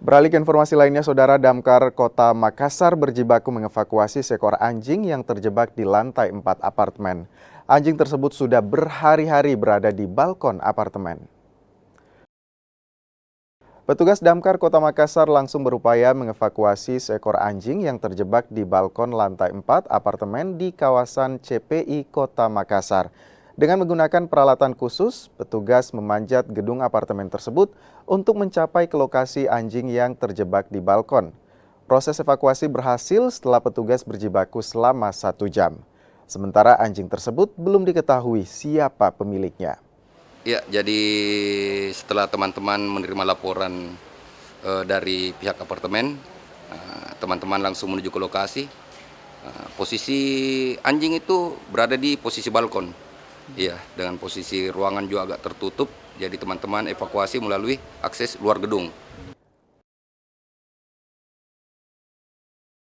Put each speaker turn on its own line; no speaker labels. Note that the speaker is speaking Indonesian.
Beralih ke informasi lainnya, Saudara, Damkar Kota Makassar berjibaku mengevakuasi seekor anjing yang terjebak di lantai 4 apartemen. Anjing tersebut sudah berhari-hari berada di balkon apartemen. Petugas Damkar Kota Makassar langsung berupaya mengevakuasi seekor anjing yang terjebak di balkon lantai 4 apartemen di kawasan CPI Kota Makassar. Dengan menggunakan peralatan khusus, petugas memanjat gedung apartemen tersebut untuk mencapai ke lokasi anjing yang terjebak di balkon. Proses evakuasi berhasil setelah petugas berjibaku selama 1 jam. Sementara anjing tersebut belum diketahui siapa pemiliknya.
Ya, jadi setelah teman-teman menerima laporan dari pihak apartemen, teman-teman langsung menuju ke lokasi. Posisi anjing itu berada di posisi balkon. Iya, dengan posisi ruangan juga agak tertutup, jadi teman-teman evakuasi melalui akses luar gedung.